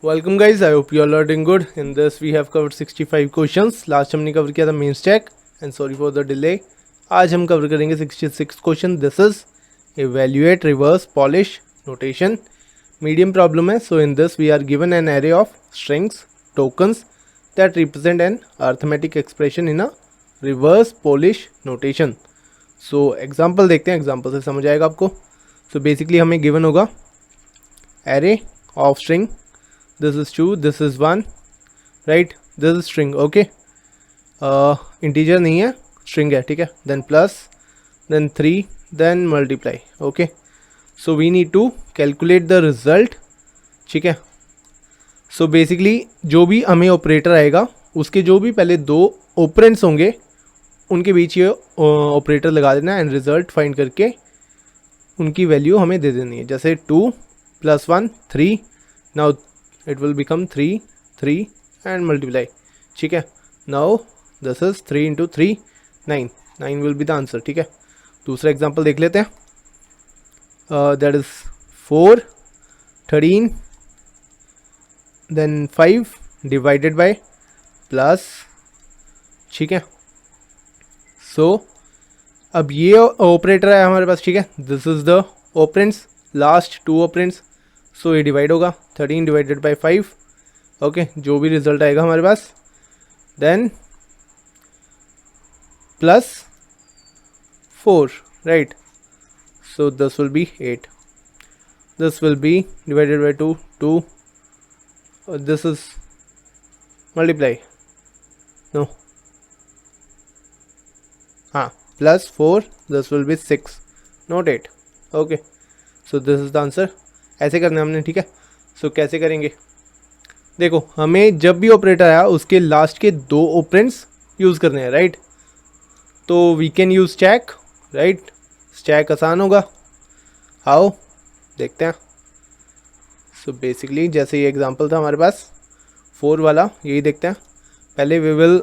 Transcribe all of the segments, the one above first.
Welcome guys, I hope you are learning good. In this we have covered 65 questions. Last हमने cover किया था min stack and sorry for the delay. आज हम cover करेंगे 66 question. This is evaluate reverse Polish notation. Medium problem है. So in this we are given an array of strings tokens that represent an arithmetic expression in a reverse Polish notation. So example देखते हैं, example से समझ आएगा आपको. So basically हमें given होगा array of string. This is 2, this is 1, right? This is string, okay. Integer नहीं है, string है, ठीक है. Then plus, then 3, then multiply, okay. So we need to calculate the result, ठीक है. So basically जो भी हमें ऑपरेटर आएगा उसके जो भी पहले दो ऑपरेंड्स होंगे उनके बीच ये ऑपरेटर लगा देना एंड रिजल्ट फाइंड करके उनकी वैल्यू हमें दे देनी है. जैसे 2 + 1 3. Now it will become 3 3 and multiply, ठीक है. now this is 3 into 3 9 9 will be the answer, ठीक है. दूसरा एग्जांपल देख लेते हैं. that is 4 13 then 5 divided by plus, ठीक है. so अब ये ऑपरेटर है हमारे पास, ठीक है. This is the operands, last two operands. So ये डिवाइड होगा 13 डिवाइडेड बाई 5, ओके. जो भी रिजल्ट आएगा हमारे पास then plus 4, right. So this will be 8. This will be divided by 2 2. This is multiply, no, हाँ, plus 4. This will be 6 not 8, okay. So this is the answer. ऐसे करना है हमने, ठीक है. सो कैसे करेंगे, देखो हमें जब भी ऑपरेटर आया उसके लास्ट के दो ऑपरेंड्स यूज़ करने हैं, राइट. तो we can use stack, right. Stack आसान होगा. आओ देखते हैं. सो बेसिकली जैसे ये एग्जांपल था हमारे पास 4 वाला, यही देखते हैं. पहले we will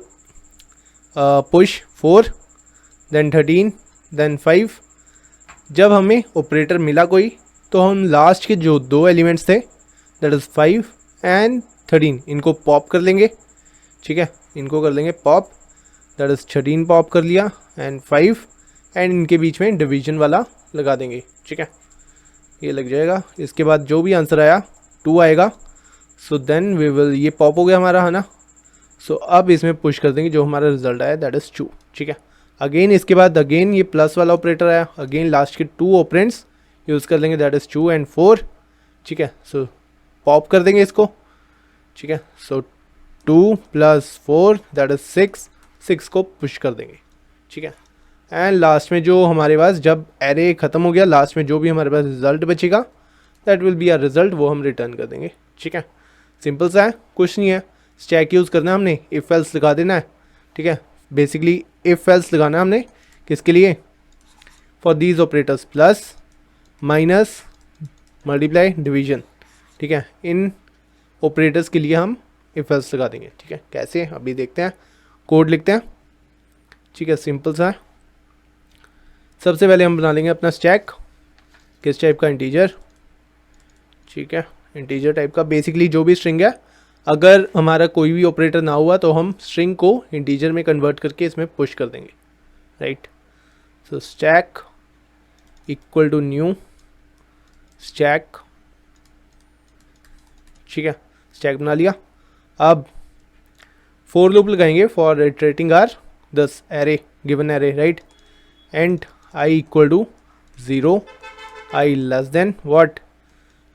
push 4 then 13 then 5. जब हमें ऑपरेटर मिला कोई तो हम लास्ट के जो दो एलिमेंट्स थे दैट इज़ 5 एंड 13 इनको पॉप कर लेंगे, ठीक है. इनको कर लेंगे पॉप, दैट इज़ 13 पॉप कर लिया एंड 5 एंड इनके बीच में डिवीजन वाला लगा देंगे, ठीक है. ये लग जाएगा. इसके बाद जो भी आंसर आया 2 आएगा. सो देन वी विल, ये पॉप हो गया हमारा, है ना. सो अब इसमें पुश कर देंगे जो हमारा रिजल्ट आया दैट इज़ 2, ठीक है. अगेन इसके बाद अगेन ये प्लस वाला ऑपरेटर आया, अगेन लास्ट के 2 ऑपरेंड्स यूज़ कर लेंगे दैट इज़ 2 एंड 4, ठीक है. सो पॉप कर देंगे इसको, ठीक है. सो 2 + 4 दैट इज़ 6. 6 को पुश कर देंगे, ठीक है. एंड लास्ट में जो हमारे पास जब एरे ख़त्म हो गया, लास्ट में जो भी हमारे पास रिजल्ट बचेगा that will be our result, वो हम रिटर्न कर देंगे, ठीक है. सिंपल सा है, कुछ नहीं है. स्टैक यूज़ करना है हमने, इफ़ एल्स लगा देना है, ठीक है. बेसिकली इफ़ एल्स लगाना है हमने किसके लिए, for these operators plus minus multiply division, ठीक है. इन ऑपरेटर्स के लिए हम इफ एल्स लगा देंगे, ठीक है. कैसे अभी देखते हैं, कोड लिखते हैं, ठीक है. सिंपल सा है. सबसे पहले हम बना लेंगे अपना स्टैक. किस टाइप का, इंटीजर, ठीक है. इंटीजर टाइप का. बेसिकली जो भी स्ट्रिंग है, अगर हमारा कोई भी ऑपरेटर ना हुआ तो हम स्ट्रिंग को इंटीजर में कन्वर्ट करके इसमें पुश कर देंगे, right. So stack equal to new stack, ठीक है. स्टैक बना लिया. अब फॉर लूप लगाएंगे for iterating are this array, given array, right. And I equal to 0, I less than what,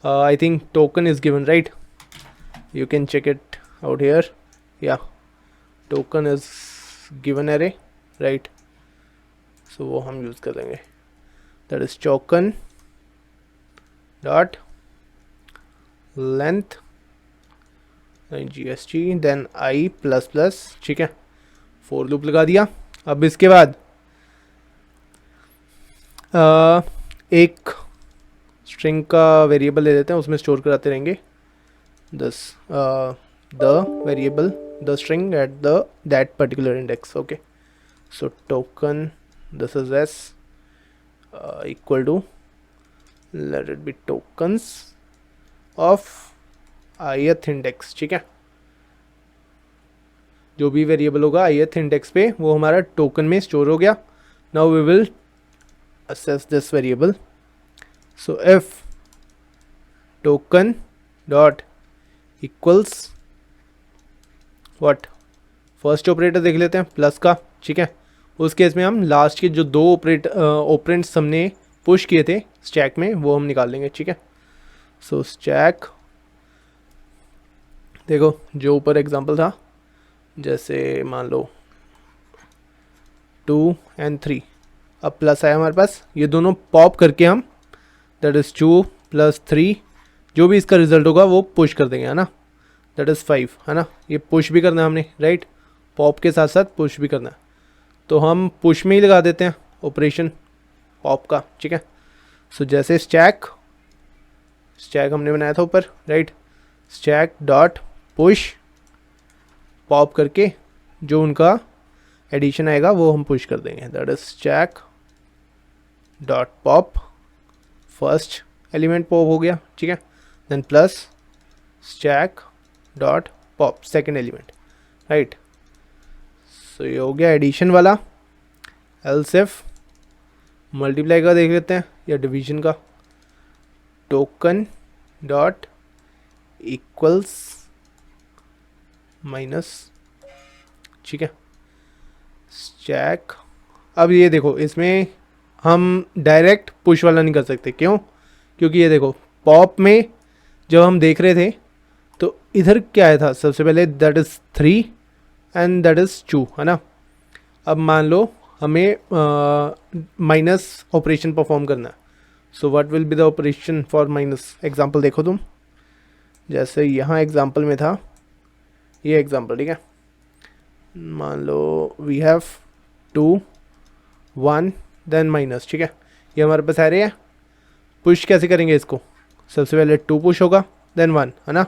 I think token is given, right. You can check it out here, या token is given array, right. So वो हम use कर देंगे, that is token dot length GST then I plus plus, ठीक है. For loop लगा दिया. अब इसके बाद एक स्ट्रिंग का वेरिएबल ले लेते हैं, उसमें स्टोर कराते रहेंगे this the variable the string at the that particular index, okay. So token this is s equal to let it be tokens of ith index, ठीक है। जो भी वेरिएबल होगा ith इंडेक्स पे वो हमारा टोकन में स्टोर हो गया। Now we will access this variable. So if token dot equals what, first operator देख लेते हैं प्लस का, ठीक है। उस केस में हम लास्ट के जो दो ऑपरेंट्स हमने पुश किए थे स्टैक में वो हम निकाल लेंगे, ठीक है। सो स्टैक, देखो जो ऊपर एग्जांपल था, जैसे मान लो 2 और 3, अब प्लस आया हमारे पास, ये दोनों पॉप करके हम दैट इज़ 2 + 3, जो भी इसका रिजल्ट होगा वो पुश कर देंगे, है ना, दैट इज़ 5, है ना। ये पुश भी करना है हमने, राइट, पॉप के साथ साथ पुश भी करना है, तो हम पुश में ही लगा देते हैं ऑपरेशन पॉप का, ठीक है। सो जैसे स्टैक हमने बनाया था ऊपर, right, stack dot push, pop करके जो उनका एडिशन आएगा वो हम पुश कर देंगे, that is stack dot pop, first element pop हो गया, ठीक है, then plus stack dot pop second element, right. So ये हो गया एडिशन वाला। एल्स इफ मल्टीप्लाई का देख लेते हैं या डिवीजन का, टोकन डॉट इक्वल्स माइनस, ठीक है, स्टैक। अब ये देखो इसमें हम डायरेक्ट पुश वाला नहीं कर सकते, क्यों? क्योंकि ये देखो पॉप में जब हम देख रहे थे तो इधर क्या आया था सबसे पहले, that is 3 and that is 2, है ना। अब मान लो हमें माइनस ऑपरेशन परफॉर्म करना है, so what will be the operation for minus. Example देखो तुम, जैसे यहाँ एग्जांपल में था ये एग्जांपल, ठीक है, मान लो वी हैव 2 1 देन माइनस, ठीक है, ये हमारे पास आ रहे हैं। पुश कैसे करेंगे इसको, सबसे पहले 2 पुश होगा देन 1, है ना,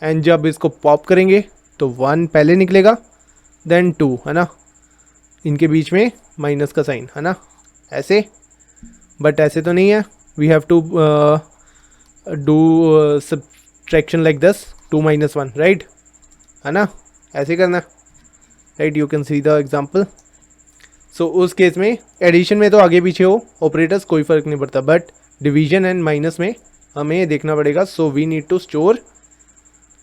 एंड जब इसको पॉप करेंगे तो 1 पहले निकलेगा देन 2, है ना, इनके बीच में माइनस का साइन, है ना, ऐसे। बट ऐसे तो नहीं है, we have to do subtraction like this, 2 - 1, right, है ना, ऐसे करना, right. You can see the example. So उस केस में एडिशन में तो आगे पीछे हो ऑपरेटर्स कोई फ़र्क नहीं पड़ता, बट डिवीजन एंड माइनस में हमें देखना पड़ेगा। So we need to store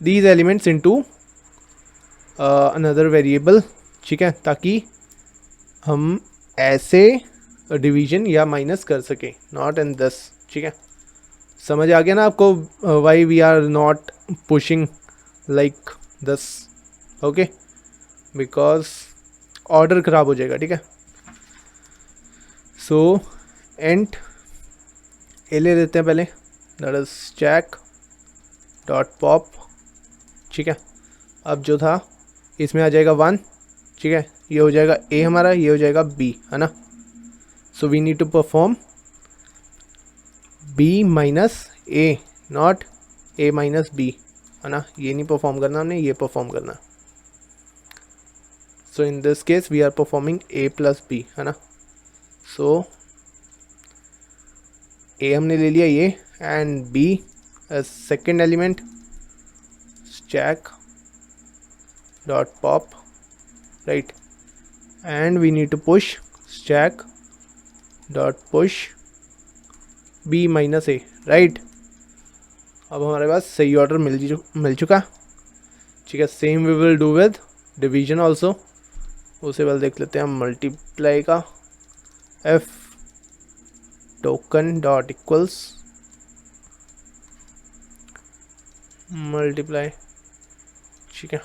these elements into another variable, ठीक है, ताकि हम ऐसे डिवीजन या माइनस कर सकें, नॉट इन दिस, ठीक है। समझ आ गया ना आपको, why we are not pushing like this, okay, because order ख़राब हो जाएगा, ठीक है। सो एंड ए ले लेते हैं पहले, that is stack dot pop, ठीक है। अब जो था इसमें आ जाएगा 1, ठीक है, ये हो जाएगा ए हमारा, ये हो जाएगा बी, है ना। So we need to perform b minus a, not a minus b, है ना, ये नहीं परफॉर्म करना हमने, ये परफॉर्म करना। So in this case we are performing A plus B, है ना। सो ए हमने ले लिया ये, and B as second element, stack dot pop, right, and we need to push stack dot push B minus A, right. अब हमारे पास सही ऑर्डर मिल चुका, ठीक है। Same we will do with division also, उसे पहले देख लेते हैं हम मल्टीप्लाई का, if token dot equals multiply, ठीक है,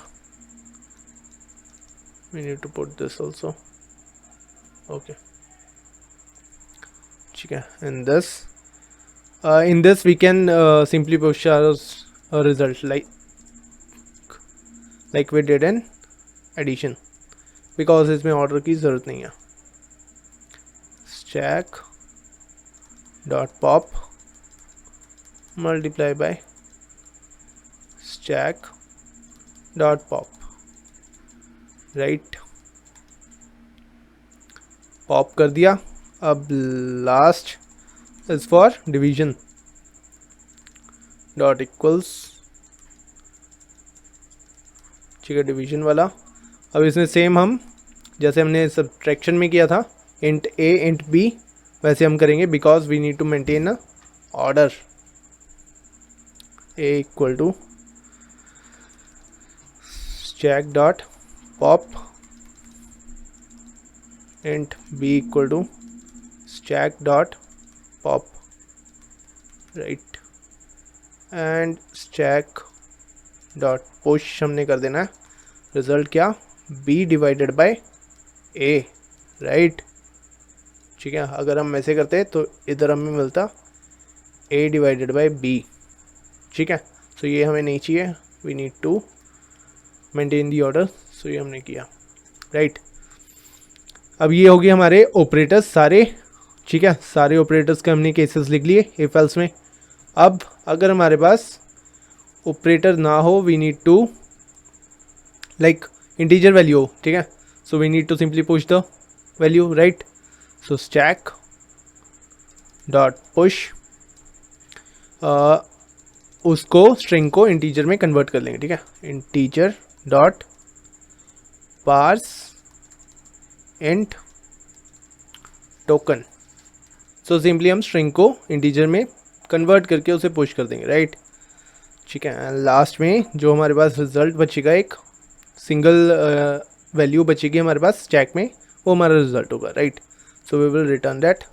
we need to put this also, okay, ठीक है। in this we can simply push a result like we did in addition, because इसमें ऑर्डर की ज़रूरत नहीं है। Stack dot pop multiply by stack dot pop, right, pop कर दिया। अब last is for division, dot equals, ठीक है, डिवीजन वाला। अब इसमें सेम हम जैसे हमने सब्ट्रैक्शन में किया था, इंट ए इंट बी, वैसे हम करेंगे, because we need to maintain a order. A equal to stack dot pop, int b equal to stack dot pop, right, and stack dot push हमने कर देना है, रिजल्ट क्या, b divided by a, right, ठीक है। अगर हम ऐसे करते तो इधर हमें मिलता a डिवाइडेड बाय b, ठीक है। सो ये हमें नहीं चाहिए, we need to maintain the order, so ये हमने किया, राइट। अब ये हो गए हमारे ऑपरेटर्स सारे, ठीक है, सारे ऑपरेटर्स के हमने केसेस लिख लिए इफ एल्स में। अब अगर हमारे पास ऑपरेटर ना हो, we need to like integer value हो, ठीक है, so we need to simply push the value, right. So stack dot push, उसको स्ट्रिंग को इंटीजर में कन्वर्ट कर लेंगे, ठीक है, integer dot parse int token. So simply हम स्ट्रिंग को इंटीजर में कन्वर्ट करके उसे पुश कर देंगे, राइट, ठीक है। एंड लास्ट में जो हमारे पास रिजल्ट बचेगा, एक सिंगल वैल्यू बचेगी हमारे पास स्टैक में, वो हमारा रिजल्ट होगा, right. So we will return that,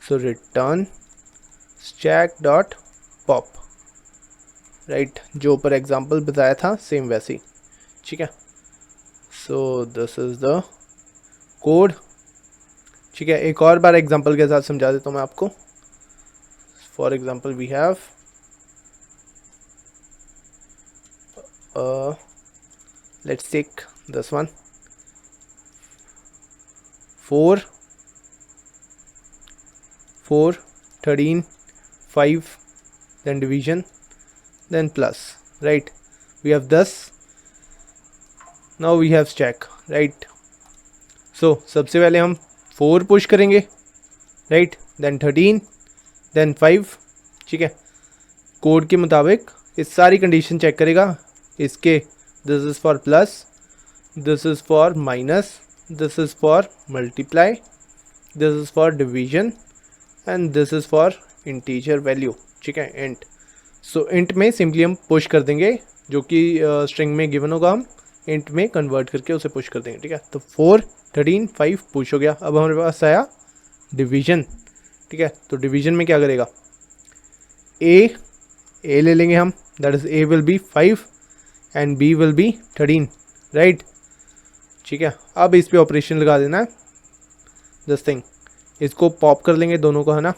so return stack dot pop, right, जो ऊपर एग्जांपल बताया था सेम वैसे ही, ठीक है। So this is the code, ठीक है। एक और बार एग्जांपल के साथ समझा देता हूँ मैं आपको। For example we have let's take this one, 4 13 5, then division, then plus, right, we have this, now we have stack, right। so सबसे पहले हम 4 पुश करेंगे, right, then 13, then 5, ठीक है। कोड के मुताबिक इस सारी कंडीशन चेक करेगा, इसके this is for plus, this is for minus, this is for multiply, this is for division, and this is for integer value, ठीक है, int। so int में सिंपली हम पुश कर देंगे, जो कि स्ट्रिंग में गिवन होगा, हम int में कन्वर्ट करके उसे पुश कर देंगे, ठीक है। तो 4 13 5 पुश हो गया। अब हमारे पास आया डिवीजन, ठीक है। तो डिवीजन में क्या करेगा, a ले लेंगे हम, that is a will be 5 and b will be 13, right, ठीक है। अब इस पे ऑपरेशन लगा देना है, दिस थिंग, इसको पॉप कर लेंगे दोनों को, है ना,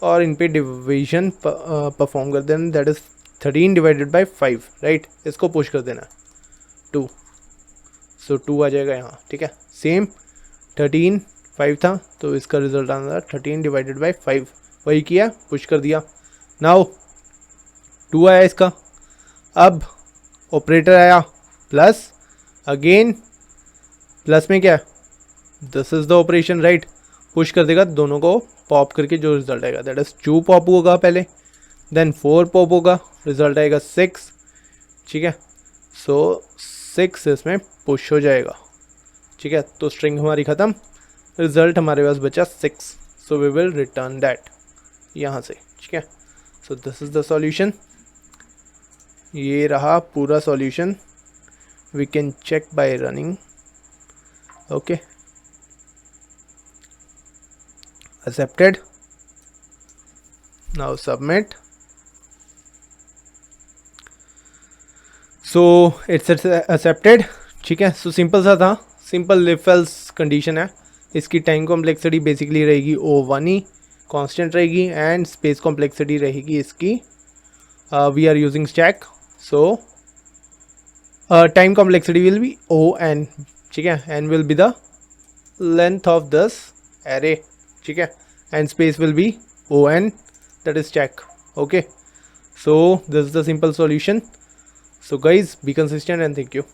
और इन पे डिवीजन परफॉर्म कर देना, that is 13 divided by 5, right. इसको पुश कर देना 2, सो 2 आ जाएगा यहाँ, ठीक है। सेम 13 5 था, तो इसका रिजल्ट आना था 13 डिवाइडेड बाय 5, वही किया, पुश कर दिया। नाउ 2 आया इसका। अब ऑपरेटर आया प्लस, अगेन प्लस में क्या है, this is the operation, right, push कर देगा दोनों को पॉप करके, जो रिजल्ट आएगा दैट इज 2 पॉप होगा पहले, देन 4 पॉप होगा, रिजल्ट आएगा 6, ठीक है। सो 6 इसमें पुश हो जाएगा, ठीक है। तो स्ट्रिंग हमारी ख़त्म, रिजल्ट हमारे पास बचा 6, so we will return that यहाँ से, ठीक है। So this is the solution, ये रहा पूरा solution, we can check by running, okay, accepted, now submit, so it's accepted, ठीक है। सो सिंपल सा था, सिंपल इफ एल्स कंडीशन है। इसकी टाइम कॉम्प्लेक्सिटी बेसिकली रहेगी O1 ही कांस्टेंट रहेगी, एंड स्पेस कॉम्प्लेक्सिटी रहेगी इसकी, we are using stack, so time complexity will be ON, ठीक है, and will be the length of this array, ठीक है, and space will be ON, that is stack, okay। So this is the simple solution, so guys be consistent and thank you।